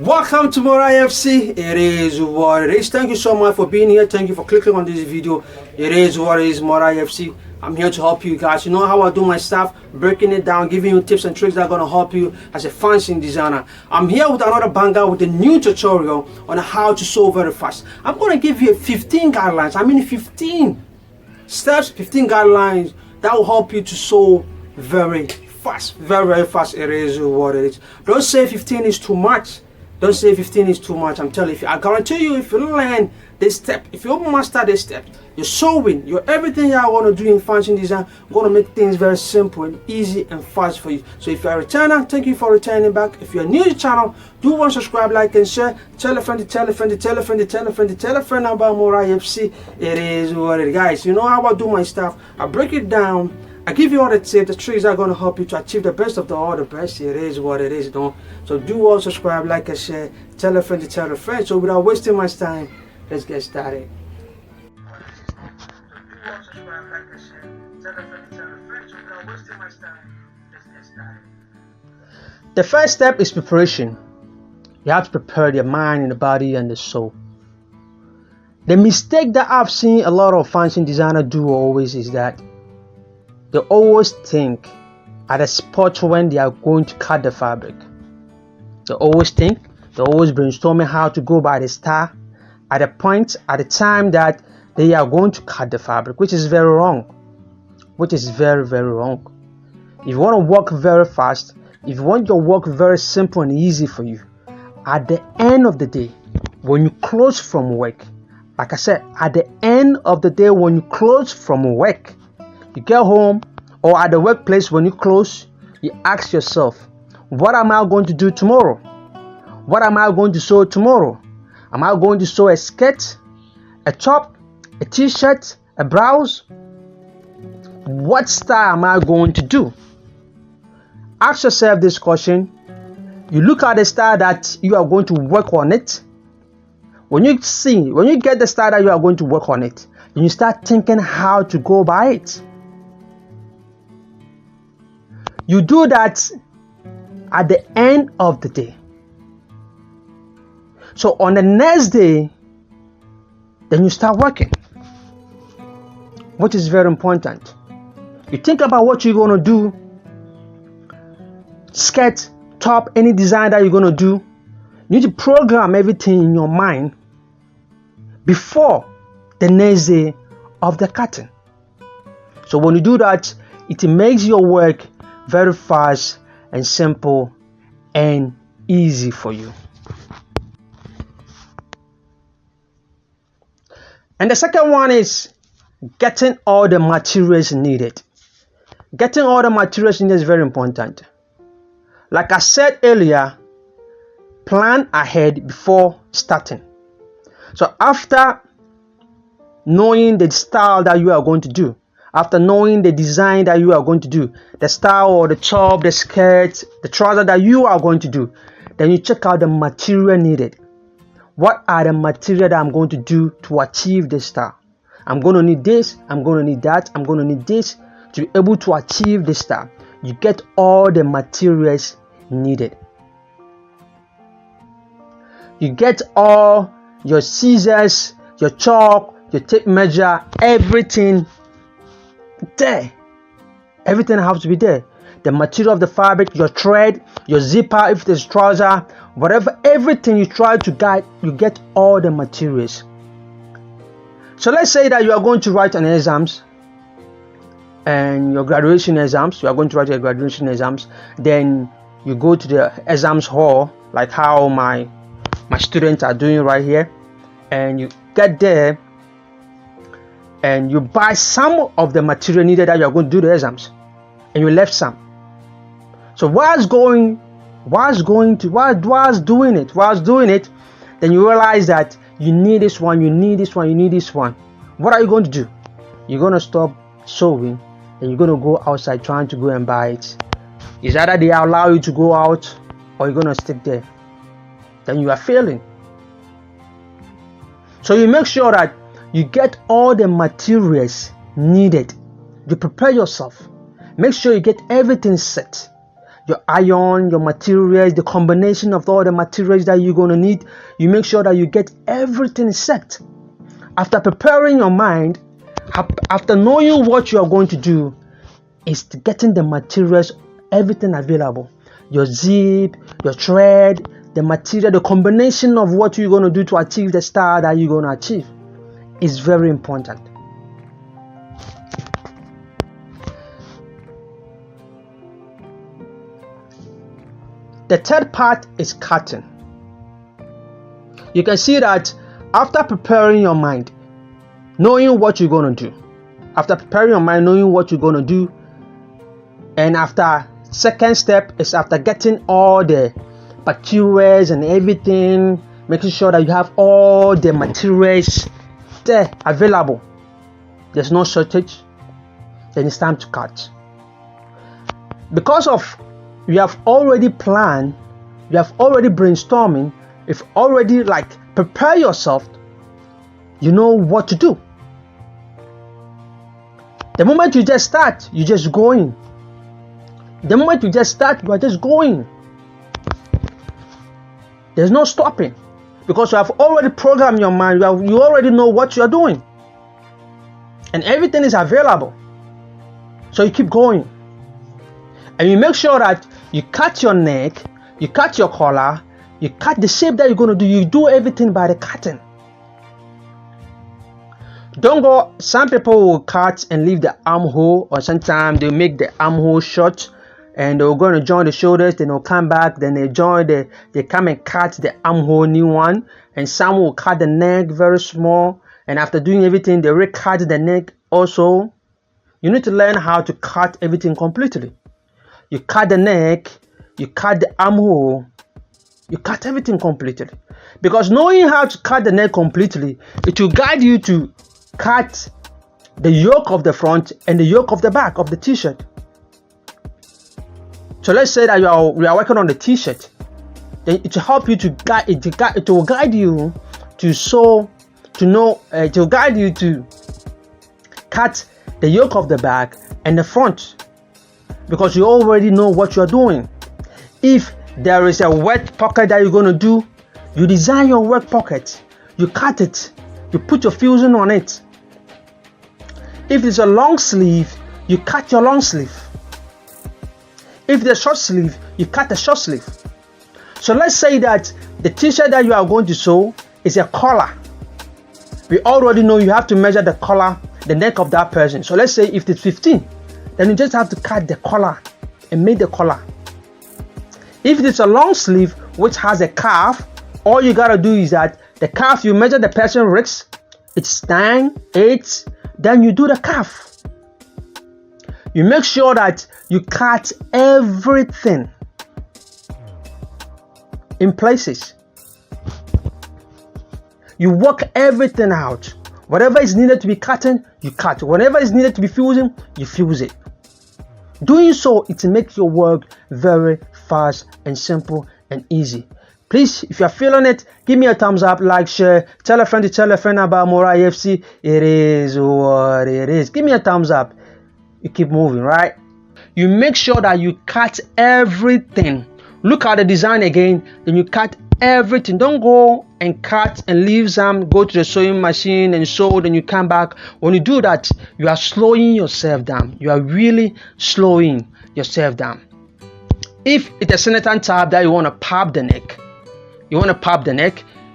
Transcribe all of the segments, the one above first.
Welcome to Mora FC. It is what it is. Thank you so much for being here. Thank you for clicking on this video. It is what it is, Mora FC. I'm here to help you guys. You know how I do my stuff, breaking it down, giving you tips and tricks that are going to help you as a fashion designer. I'm here with another banger with a new tutorial on how to sew very fast. I'm going to give you 15 guidelines. 15 steps, 15 guidelines that will help you to sew very fast. Very fast. It is what it is. Don't say 15 is too much. Don't say 15 is too much. I'm telling you, I guarantee you, if you learn this step, if you master this step, your sewing, your everything you want to do in fashion design, going to make things very simple and easy and fast for you. So if you're a returner, thank you for returning back. If you're new to the channel, do want to subscribe, like, and share. Tell a friend about Mora FC. It is what it is, guys. You know how I do my stuff. I break it down. I give you all the tips, the tricks that are going to help you to achieve the best of all the best. It is what it is, don't. So do all subscribe, like, and share. Tell a friend. So without wasting much time, let's get started. The first step is preparation. You have to prepare your mind and the body and the soul. The mistake that I've seen a lot of fashion designers do always is that they always think at a spot when they are going to cut the fabric. They always brainstorming how to go by the star at a point, at the time that they are going to cut the fabric, which is very wrong. Very wrong. If you want to work very fast, if you want your work very simple and easy for you, at the end of the day, when you close from work, like I said, at the end of the day, when you close from work, you get home or at the workplace, when you close, you ask yourself, what am I going to do tomorrow? What am I going to sew tomorrow? Am I going to sew a skirt, a top, a t-shirt, a blouse? What style am I going to do? Ask yourself this question. You look at the style that you are going to work on it. When you get the style that you are going to work on it, then you start thinking how to go by it. You do that at the end of the day. So on the next day, then you start working, which is very important. You think about what you're going to do, skirt, top, any design that you're going to do. You need to program everything in your mind before the next day of the cutting. So when you do that, it makes your work very fast and simple and easy for you. And the second one is getting all the materials needed. Getting all the materials needed is very important. Like I said earlier, plan ahead before starting. So after knowing the style that you are going to do, after knowing the design that you are going to do, the style or the top, the skirt, the trouser that you are going to do, then you check out the material needed. What are the material that I'm going to do to achieve this style? I'm going to need this, I'm going to need that, I'm going to need this to be able to achieve this style. You get all the materials needed. You get all your scissors, your chalk, your tape measure, everything there. Everything has to be there. The material of the fabric, your thread, your zipper, if there's trouser, whatever, everything you try to guide, you get all the materials. So let's say that you are going to write an exams and your graduation exams, you are going to write your graduation exams, then you go to the exams hall, like how my students are doing right here, and you get there and you buy some of the material needed that you are going to do the exams, and you left some. So whilst doing it, then you realize that you need this one, you need this one, you need this one. What are you going to do? You're going to stop sewing and you're going to go outside trying to go and buy it. It's either they allow you to go out or you're going to stick there. Then you are failing. So you make sure that you get all the materials needed. You prepare yourself. Make sure you get everything set. your iron, your materials, the combination of all the materials that you're going to need. You make sure that you get everything set. After preparing your mind, after knowing what you are going to do, is getting the materials, everything available. Your zip, your thread, the material, the combination of what you're going to do to achieve the style that you're going to achieve is very important. The third part is cutting. You can see that after preparing your mind, knowing what you're going to do, and after second step is after getting all the materials and everything, making sure that you have all the materials there available, there's no shortage, then it's time to cut. Because of you have already planned, you have already brainstorming, you've already prepare yourself, you know what to do. The moment you just start, you're just going. The moment you just start, you are just going. There's no stopping, because you have already programmed your mind. You already know what you are doing, and everything is available. So you keep going, and you make sure that you cut your neck, you cut your collar, you cut the shape that you're going to do. You do everything by the cutting. Don't go. Some people will cut and leave the armhole, or sometimes they make the armhole short, and they're going to join the shoulders. Then they'll come back. Then they come and cut the armhole new one. And some will cut the neck very small. And after doing everything, they recut the neck also. You need to learn how to cut everything completely. You cut the neck, you cut the armhole, you cut everything completely. Because knowing how to cut the neck completely, it will guide you to cut the yoke of the front and the yoke of the back of the t-shirt. So let's say that we are working on the t-shirt, then it will help you to guide it will guide you to sew, to know, it will guide you to cut the yoke of the back and the front, because you already know what you are doing. If there is a wet pocket that you're going to do, you design your wet pocket, you cut it, you put your fusing on it. If it's a long sleeve, you cut your long sleeve. If it's a short sleeve, you cut the short sleeve. So let's say that the t-shirt that you are going to sew is a collar. We already know you have to measure the collar, the neck of that person. So let's say if it's 15, then you just have to cut the collar and make the collar. If it's a long sleeve which has a cuff, all you gotta do is that the cuff, you measure the person's wrist, it's 9, 8, then you do the cuff. You make sure that you cut everything in places. You work everything out. Whatever is needed to be cutting, you cut. Whatever is needed to be fusing, you fuse it. Doing so, it makes your work very fast and simple and easy. Please, if you're feeling it, give me a thumbs up, like, share, tell a friend to tell a friend about Morai FC. It is what it is. Give me a thumbs up. You keep moving, right? You make sure that you cut everything. Look at the design again, then you cut everything. Don't go and cut and leave some, go to the sewing machine and sew, then you come back. When you do that, you are slowing yourself down. You are really slowing yourself down. If it's a Senator tab that you want to pop the neck,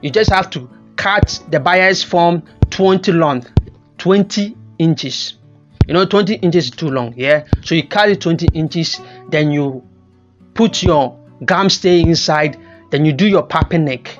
you just have to cut the bias form 20 long, 20 inches. 20 inches is too long, yeah? So you cut it 20 inches, then you put your gum stay inside, then you do your popping neck.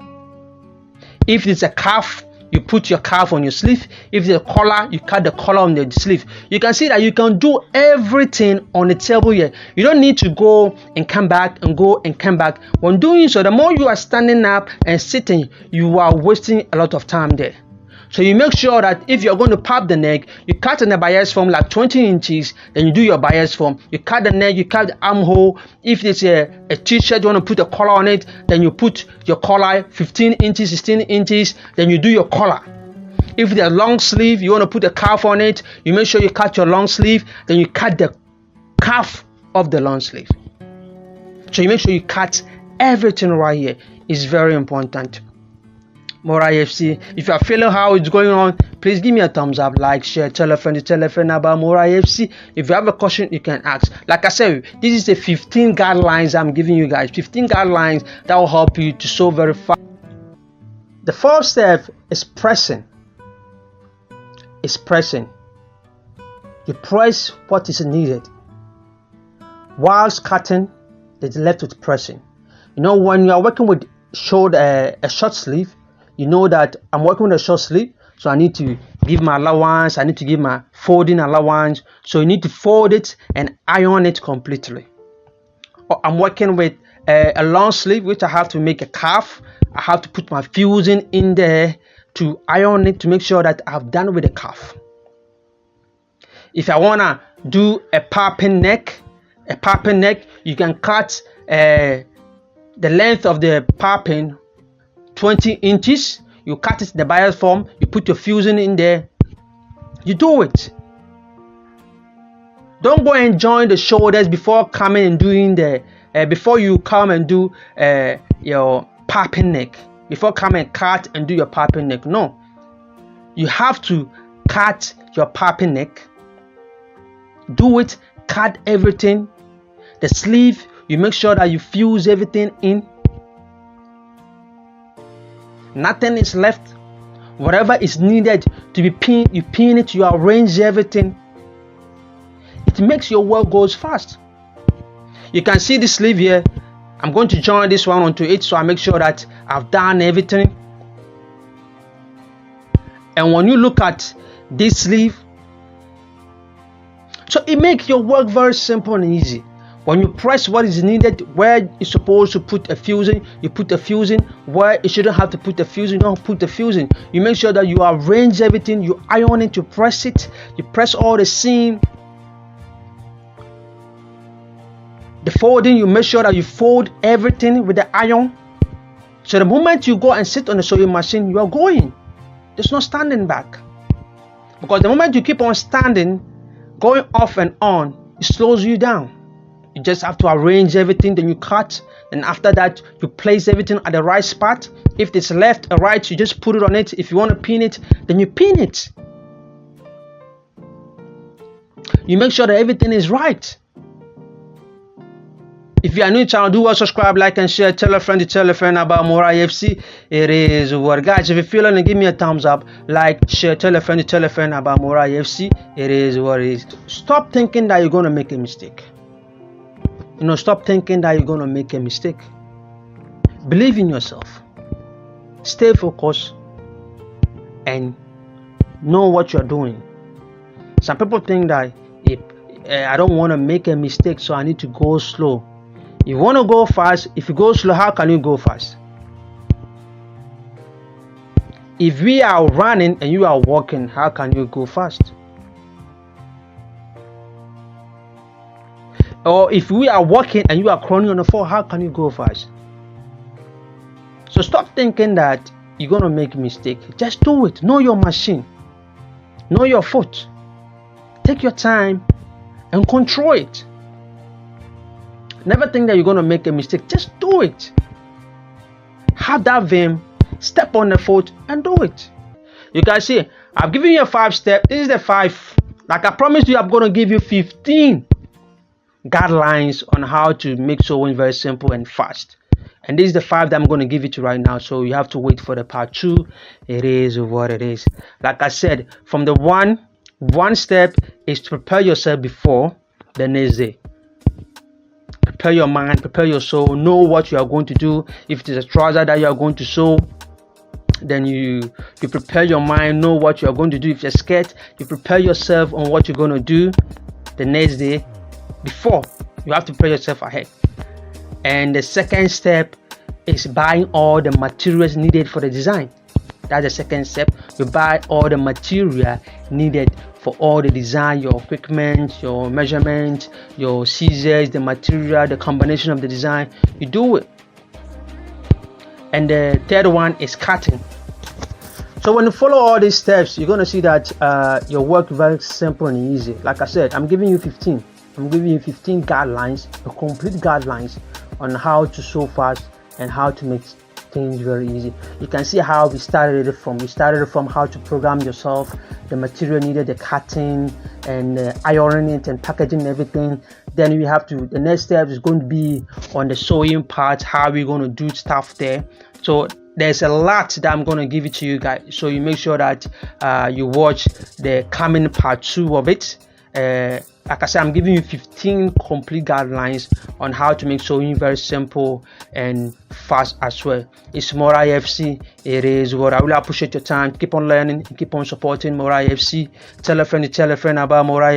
If it's a cuff, you put your cuff on your sleeve. If it's a collar, you cut the collar on the sleeve. You can see that you can do everything on the table here. You don't need to go and come back and go and come back. When doing so, the more you are standing up and sitting, you are wasting a lot of time there. So you make sure that if you're going to pop the neck, you cut in the bias form like 20 inches, then you do your bias form. You cut the neck, you cut the armhole. If it's a t-shirt, you want to put a collar on it, then you put your collar 15 inches, 16 inches, then you do your collar. If it's a long sleeve, you want to put a cuff on it, you make sure you cut your long sleeve, then you cut the cuff of the long sleeve. So you make sure you cut everything right here. It's very important. Mora FC, if you are feeling how it's going on, please give me a thumbs up, like, share, tell a friend about Mora FC. If you have a question, you can ask. Like I said, this is the 15 guidelines I'm giving you guys. 15 guidelines that will help you to sew very fast. The fourth step is pressing. It's pressing. You press what is needed. Whilst cutting, it's left with pressing. You know, when you are working with a short sleeve, you know that I'm working with a short sleeve, so I need to give my allowance, I need to give my folding allowance. So you need to fold it and iron it completely. Or I'm working with a long sleeve, which I have to make a cuff. I have to put my fusing in there to iron it to make sure that I've done with the cuff. If I wanna do a popping neck, you can cut the length of the popping 20 inches. You cut it in the bias form, you put your fusing in there, you do it. Don't go and join the shoulders before coming and doing before you come and do your popping neck, before come and cut and do your popping neck. No, you have to cut your popping neck, do it, cut everything. The sleeve, you make sure that you fuse everything in. Nothing is left. Whatever is needed to be pinned, you pin it, you arrange everything. It makes your work goes fast. You can see the sleeve here. I'm going to join this one onto it, so I make sure that I've done everything. And when you look at this sleeve, so it makes your work very simple and easy. When you press what is needed, where you're supposed to put a fusing, you put the fusing. Where you shouldn't have to put the fusing, you don't put the fusing. You make sure that you arrange everything, you iron it, you press it, you press all the seam. The folding, you make sure that you fold everything with the iron. So the moment you go and sit on the sewing machine, you are going. There's no standing back. Because the moment you keep on standing, going off and on, it slows you down. You just have to arrange everything, then you cut, and after that you place everything at the right spot. If it's left or right, you just put it on it. If you want to pin it, then you pin it. You make sure that everything is right. If you are new to the channel, do well, subscribe, like and share, tell a friend about Mora FC. It is what, guys. If you feel it, give me a thumbs up, like, share, tell a friend about Mora FC. It is what it is. Stop thinking that you're going to make a mistake. Stop thinking that you're going to make a mistake. Believe in yourself. Stay focused and know what you're doing. Some people think that if I don't want to make a mistake, so I need to go slow. You want to go fast. If you go slow, how can you go fast? If we are running and you are walking, how can you go fast? Or if we are walking and you are crawling on the floor, how can you go fast? So stop thinking that you're going to make a mistake. Just do it. Know your machine. Know your foot. Take your time and control it. Never think that you're going to make a mistake. Just do it. Have that vim. Step on the foot and do it. You can see, I've given you a 5 step. This is the 5. Like I promised you, I'm going to give you 15 guidelines on how to make sewing very simple and fast. And this is the 5 that I'm going to give it to right now. So you have to wait for the part 2. It is what it is. Like I said, from the one step is to prepare yourself before the next day. Prepare your mind, prepare your soul, know what you are going to do. If it is a trouser that you are going to sew, then you prepare your mind, know what you are going to do. If it's a skirt, you prepare yourself on what you're going to do the next day. Before, you have to prepare yourself ahead. And the second step is buying all the materials needed for the design. That's the second step. You buy all the material needed for all the design, your equipment, your measurement, your scissors, the material, the combination of the design. You do it. And the third one is cutting. So when you follow all these steps, you're going to see that your work is very simple and easy. Like I said, I'm giving you 15. I'm giving you 15 guidelines, the complete guidelines on how to sew fast and how to make things very easy. You can see how we started it from. We started it from how to program yourself, the material needed, the cutting and ironing it and packaging and everything. Then we have to, the next step is going to be on the sewing part, how we're going to do stuff there. So there's a lot that I'm going to give it to you guys, so you make sure that you watch the coming part 2 of it. Like I said, I'm giving you 15 complete guidelines on how to make sewing very simple and fast as well. It's Mora IFC. It is what I really appreciate your time. Keep on learning, keep on supporting Mora IFC. Tell a friend about Mora IFC.